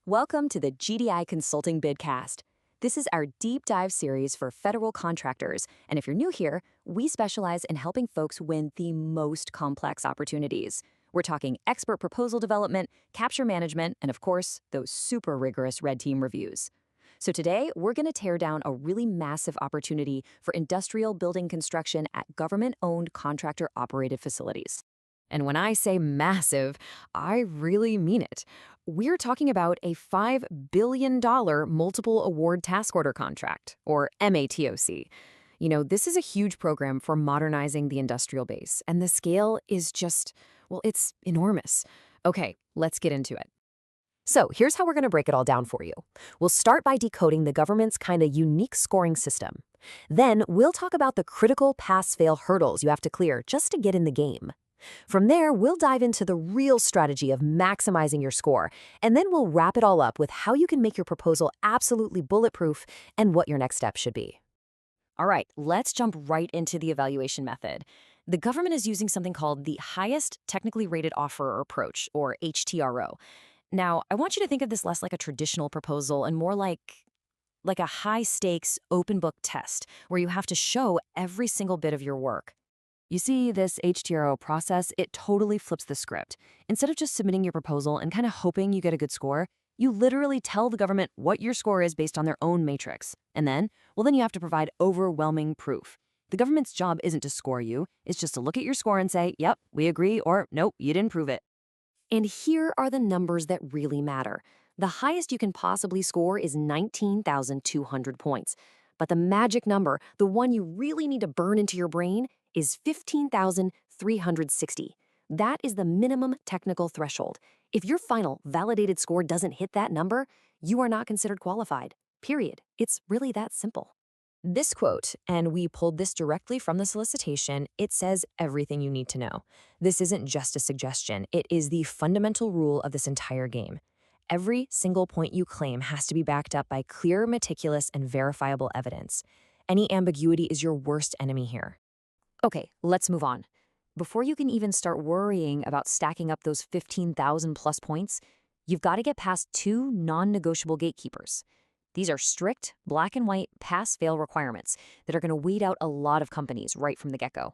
Welcome to the GDI Consulting BidCast. This is our deep dive series for federal contractors, and if you're new here, we specialize in helping folks win the most complex opportunities. We're talking expert proposal development, capture management, and of course, those super rigorous red team reviews. So today, we're going to tear down a really massive opportunity for industrial building construction at government-owned contractor-operated facilities. And when I say massive, I really mean it. We're talking about a $5 billion multiple award task order contract, or MATOC. This is a huge program for modernizing the industrial base, and the scale is just, well, it's enormous. Okay, let's get into it. So here's how we're going to break it all down for you. We'll start by decoding the government's kind of unique scoring system. Then we'll talk about the critical pass-fail hurdles you have to clear just to get in the game. From there, we'll dive into the real strategy of maximizing your score, and then we'll wrap it all up with how you can make your proposal absolutely bulletproof and what your next step should be. All right, let's jump right into the evaluation method. The government is using something called the Highest Technically Rated Offer Approach, or HTRO. Now, I want you to think of this less like a traditional proposal and more like a high-stakes, open-book test where you have to show every single bit of your work. You see, this HTRO process, it totally flips the script. Instead of just submitting your proposal and kind of hoping you get a good score, you literally tell the government what your score is based on their own matrix. And then you have to provide overwhelming proof. The government's job isn't to score you, it's just to look at your score and say, yep, we agree, or nope, you didn't prove it. And here are the numbers that really matter. The highest you can possibly score is 19,200 points. But the magic number, the one you really need to burn into your brain, is 15,360. That is the minimum technical threshold. If your final validated score doesn't hit that number, you are not considered qualified. Period. It's really that simple. This quote, and we pulled this directly from the solicitation, it says everything you need to know. This isn't just a suggestion, it is the fundamental rule of this entire game. Every single point you claim has to be backed up by clear, meticulous, and verifiable evidence. Any ambiguity is your worst enemy here. Okay, let's move on. Before you can even start worrying about stacking up those 15,000 plus points, you've got to get past two non-negotiable gatekeepers. These are strict, black and white, pass-fail requirements that are going to weed out a lot of companies right from the get-go.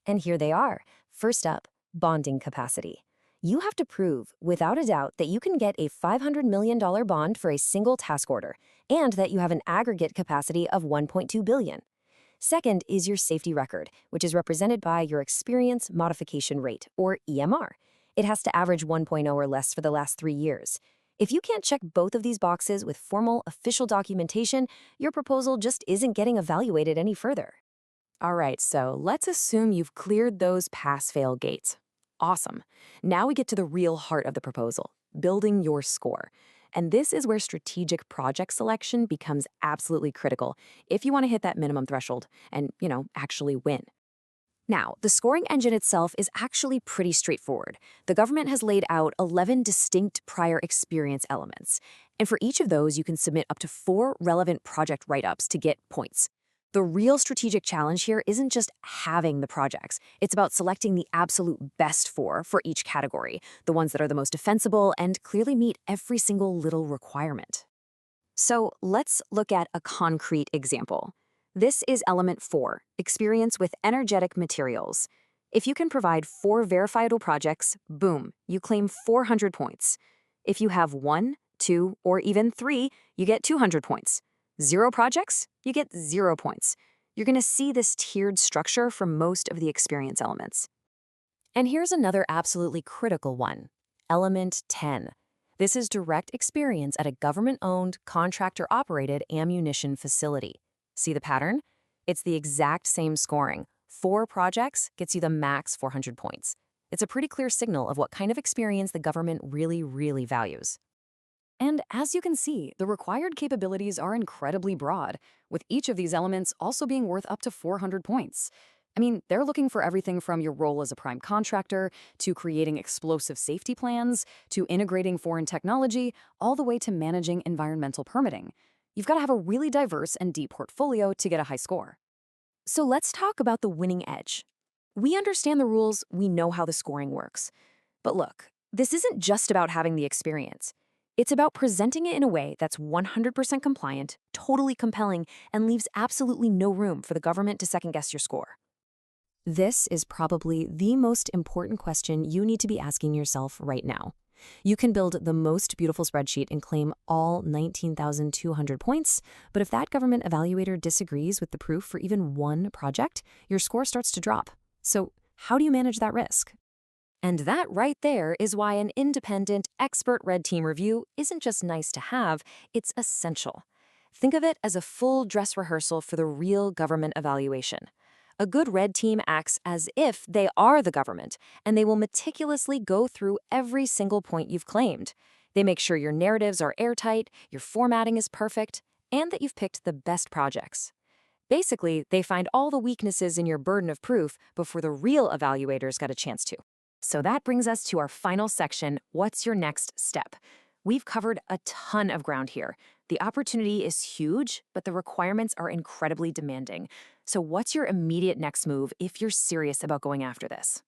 And here they are. First up, bonding capacity. You have to prove, without a doubt, that you can get a $500 million bond for a single task order, and that you have an aggregate capacity of $1.2 billion. Second is your safety record, which is represented by your experience modification rate, or EMR. It has to average 1.0 or less for the last 3 years. If you can't check both of these boxes with formal, official documentation, your proposal just isn't getting evaluated any further. All right, so let's assume you've cleared those pass-fail gates. Awesome. Now we get to the real heart of the proposal, building your score. And this is where strategic project selection becomes absolutely critical if you want to hit that minimum threshold and, actually win. Now, the scoring engine itself is actually pretty straightforward. The government has laid out 11 distinct prior experience elements. And for each of those, you can submit up to 4 relevant project write-ups to get points. The real strategic challenge here isn't just having the projects. It's about selecting the absolute best for each category, the ones that are the most defensible and clearly meet every single little requirement. So let's look at a concrete example. This is element 4, experience with energetic materials. If you can provide 4 verifiable projects, boom, you claim 400 points. If you have 1, 2, or even 3, you get 200 points. 0 projects, you get 0 points. You're going to see this tiered structure for most of the experience elements. And here's another absolutely critical one, element 10. This is direct experience at a government-owned, contractor-operated ammunition facility. See the pattern? It's the exact same scoring. 4 projects gets you the max 400 points. It's a pretty clear signal of what kind of experience the government really, really values. And as you can see, the required capabilities are incredibly broad, with each of these elements also being worth up to 400 points. I mean, they're looking for everything from your role as a prime contractor, to creating explosive safety plans, to integrating foreign technology, all the way to managing environmental permitting. You've got to have a really diverse and deep portfolio to get a high score. So let's talk about the winning edge. We understand the rules, we know how the scoring works. But look, this isn't just about having the experience. It's about presenting it in a way that's 100% compliant, totally compelling, and leaves absolutely no room for the government to second-guess your score. This is probably the most important question you need to be asking yourself right now. You can build the most beautiful spreadsheet and claim all 19,200 points, but if that government evaluator disagrees with the proof for even one project, your score starts to drop. So how do you manage that risk? And that right there is why an independent, expert red team review isn't just nice to have, it's essential. Think of it as a full dress rehearsal for the real government evaluation. A good red team acts as if they are the government, and they will meticulously go through every single point you've claimed. They make sure your narratives are airtight, your formatting is perfect, and that you've picked the best projects. Basically, they find all the weaknesses in your burden of proof before the real evaluators got a chance to. So that brings us to our final section, what's your next step? We've covered a ton of ground here. The opportunity is huge, but the requirements are incredibly demanding. So what's your immediate next move if you're serious about going after this?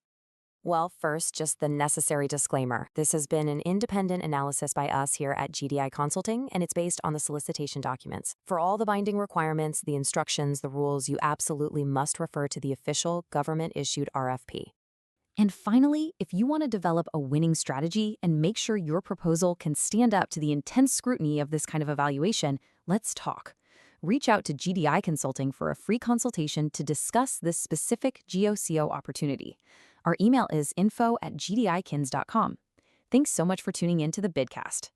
Well, first, just the necessary disclaimer. This has been an independent analysis by us here at GDI Consulting, and it's based on the solicitation documents. For all the binding requirements, the instructions, the rules, you absolutely must refer to the official government-issued RFP. And finally, if you want to develop a winning strategy and make sure your proposal can stand up to the intense scrutiny of this kind of evaluation, let's talk. Reach out to GDI Consulting for a free consultation to discuss this specific GOCO opportunity. Our email is info@gdikins.com. Thanks so much for tuning in to the BidCast.